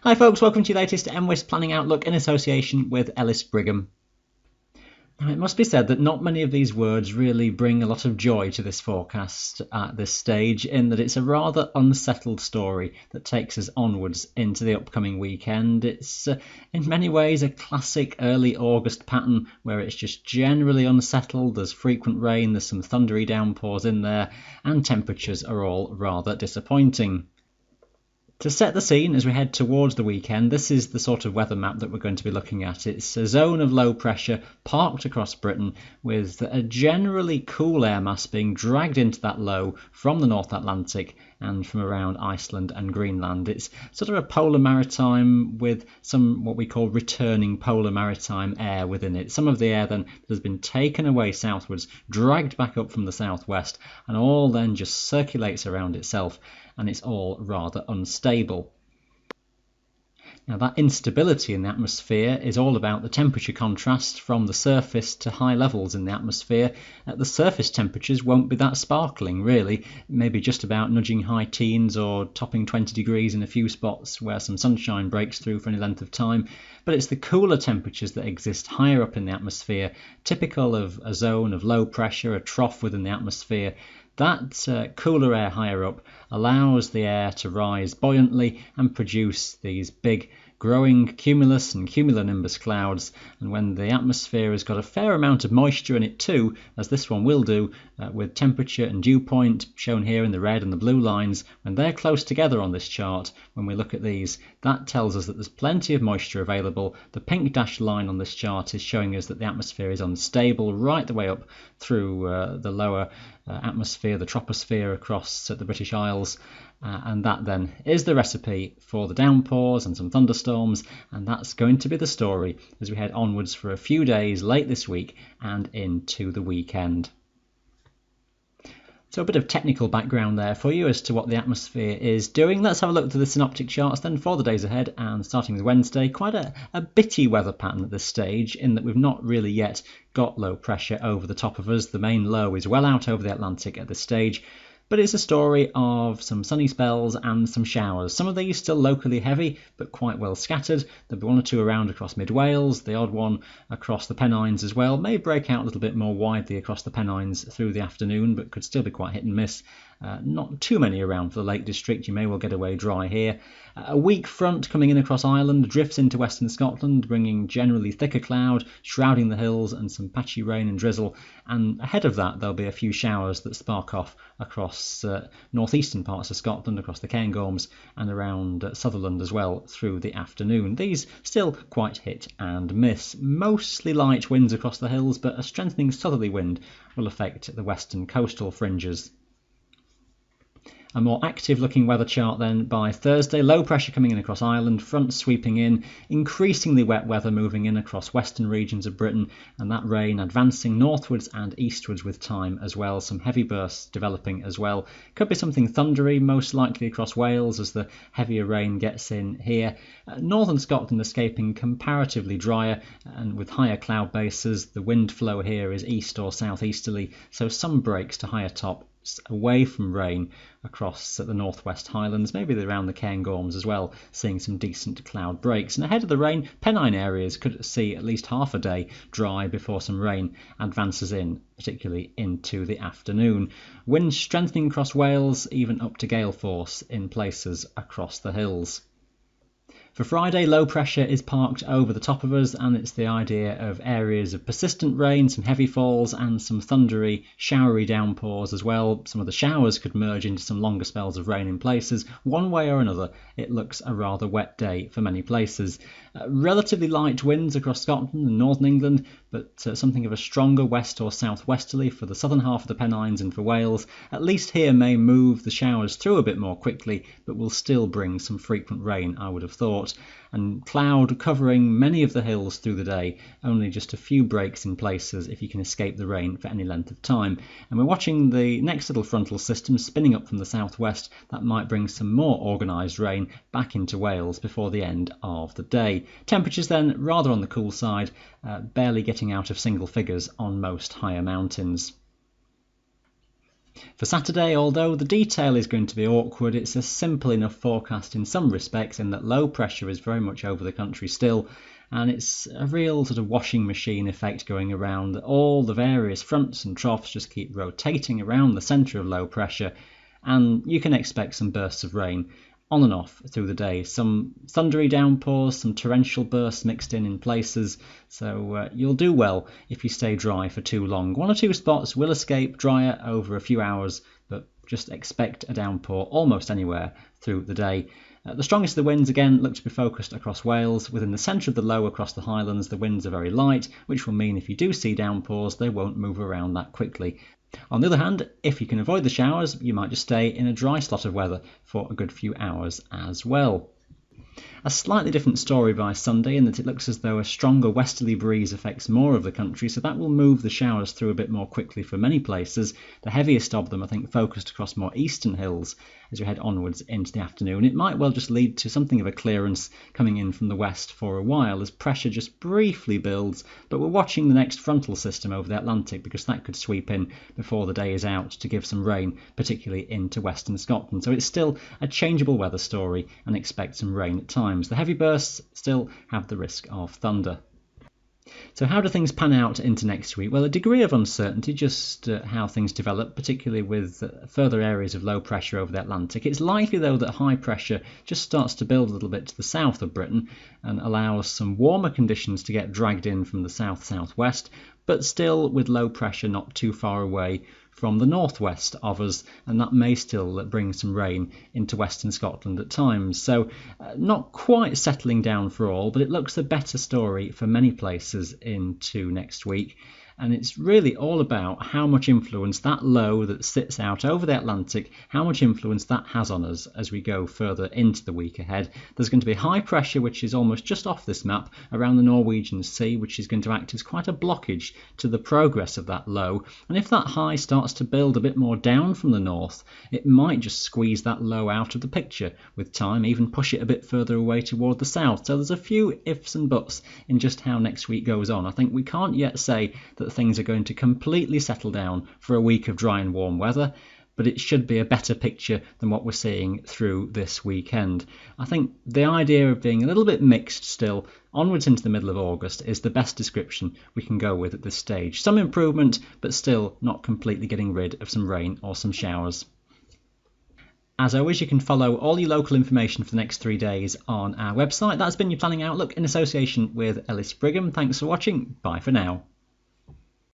Hi folks, welcome to your latest mwis Planning Outlook in association with Ellis Brigham. Now, it must be said that not many of these words really bring a lot of joy to this forecast at this stage, in that it's a rather unsettled story that takes us onwards into the upcoming weekend. It's in many ways a classic early August pattern where it's just generally unsettled. There's frequent rain, there's some thundery downpours in there, and temperatures are all rather disappointing. To set the scene as we head towards the weekend, this is the sort of weather map that we're going to be looking at. It's a zone of low pressure parked across Britain with a generally cool air mass being dragged into that low from the North Atlantic and from around Iceland and Greenland. It's sort of a polar maritime with some what we call returning polar maritime air within it. Some of the air then has been taken away southwards, dragged back up from the southwest, and all then just circulates around itself, and it's all rather unstable. Now, that instability in the atmosphere is all about the temperature contrast from the surface to high levels in the atmosphere. The surface temperatures won't be that sparkling, really, maybe just about nudging high teens or topping 20 degrees in a few spots where some sunshine breaks through for any length of time. But it's the cooler temperatures that exist higher up in the atmosphere, typical of a zone of low pressure, a trough within the atmosphere. That cooler air higher up allows the air to rise buoyantly and produce these big growing cumulus and cumulonimbus clouds, and when the atmosphere has got a fair amount of moisture in it too, as this one will do, with temperature and dew point shown here in the red and the blue lines, when they're close together on this chart, when we look at these, that tells us that there's plenty of moisture available. The pink dashed line on this chart is showing us that the atmosphere is unstable right the way up through the lower atmosphere, the troposphere across the British Isles, and that then is the recipe for the downpours and some thunderstorms, and that's going to be the story as we head onwards for a few days late this week and into the weekend. So a bit of technical background there for you as to what the atmosphere is doing. Let's have a look at the synoptic charts then for the days ahead, and starting with Wednesday, quite a bitty weather pattern at this stage, in that we've not really yet got low pressure over the top of us. The main low is well out over the Atlantic at this stage, but it's a story of some sunny spells and some showers. Some of these still locally heavy, but quite well scattered. There'll be one or two around across mid-Wales, the odd one across the Pennines as well. May break out a little bit more widely across the Pennines through the afternoon, but could still be quite hit and miss. Not too many around for the Lake District. You may well get away dry here. A weak front coming in across Ireland drifts into western Scotland, bringing generally thicker cloud, shrouding the hills and some patchy rain and drizzle. And ahead of that, there'll be a few showers that spark off across northeastern parts of Scotland, across the Cairngorms and around Sutherland as well through the afternoon. These still quite hit and miss. Mostly light winds across the hills, but a strengthening southerly wind will affect the western coastal fringes. A more active looking weather chart then by Thursday. Low pressure coming in across Ireland, fronts sweeping in, increasingly wet weather moving in across western regions of Britain, and that rain advancing northwards and eastwards with time as well. Some heavy bursts developing as well. Could be something thundery, most likely across Wales as the heavier rain gets in here. Northern Scotland escaping comparatively drier and with higher cloud bases. The wind flow here is east or southeasterly, so some breaks to higher top away from rain across the northwest Highlands, maybe around the Cairngorms as well, seeing some decent cloud breaks. And ahead of the rain, Pennine areas could see at least half a day dry before some rain advances in, particularly into the afternoon. Winds strengthening across Wales, even up to gale force in places across the hills. For Friday, low pressure is parked over the top of us, and it's the idea of areas of persistent rain, some heavy falls and some thundery, showery downpours as well. Some of the showers could merge into some longer spells of rain in places. One way or another, it looks a rather wet day for many places. Relatively light winds across Scotland and northern England, but something of a stronger west or southwesterly for the southern half of the Pennines and for Wales. At least here may move the showers through a bit more quickly, but will still bring some frequent rain, I would have thought. And cloud covering many of the hills through the day, only just a few breaks in places if you can escape the rain for any length of time. And we're watching the next little frontal system spinning up from the southwest. That might bring some more organised rain back into Wales before the end of the day. Temperatures then rather on the cool side, barely getting out of single figures on most higher mountains. For Saturday, although the detail is going to be awkward, it's a simple enough forecast in some respects in that low pressure is very much over the country still, and it's a real sort of washing machine effect going around. All the various fronts and troughs just keep rotating around the centre of low pressure, and you can expect some bursts of rain on and off through the day. Some thundery downpours, some torrential bursts mixed in places, so you'll do well if you stay dry for too long. One or two spots will escape drier over a few hours, but just expect a downpour almost anywhere through the day. The strongest of the winds again look to be focused across Wales. Within the centre of the low across the Highlands, the winds are very light, which will mean if you do see downpours, they won't move around that quickly. On the other hand, if you can avoid the showers, you might just stay in a dry slot of weather for a good few hours as well. A slightly different story by Sunday in that it looks as though a stronger westerly breeze affects more of the country, so that will move the showers through a bit more quickly for many places. The heaviest of them, I think, focused across more eastern hills as you head onwards into the afternoon. It might well just lead to something of a clearance coming in from the west for a while as pressure just briefly builds, but we're watching the next frontal system over the Atlantic because that could sweep in before the day is out to give some rain, particularly into western Scotland. So it's still a changeable weather story and expect some rain at times. The heavy bursts still have the risk of thunder. So how do things pan out into next week? Well, a degree of uncertainty, just how things develop, particularly with further areas of low pressure over the Atlantic. It's likely, though, that high pressure just starts to build a little bit to the south of Britain and allows some warmer conditions to get dragged in from the south-southwest, but still with low pressure not too far away from the northwest of us, and that may still bring some rain into western Scotland at times. So not quite settling down for all, but it looks a better story for many places into next week. And it's really all about how much influence that low that sits out over the Atlantic, how much influence that has on us as we go further into the week ahead. There's going to be high pressure, which is almost just off this map, around the Norwegian Sea, which is going to act as quite a blockage to the progress of that low. And if that high starts to build a bit more down from the north, it might just squeeze that low out of the picture with time, even push it a bit further away toward the south. So there's a few ifs and buts in just how next week goes on. I think we can't yet say that things are going to completely settle down for a week of dry and warm weather, but it should be a better picture than what we're seeing through this weekend. I think the idea of being a little bit mixed still onwards into the middle of August is the best description we can go with at this stage. Some improvement, but still not completely getting rid of some rain or some showers. As always, you can follow all your local information for the next 3 days on our website. That's been your Planning Outlook in association with Ellis Brigham. Thanks for watching. Bye for now.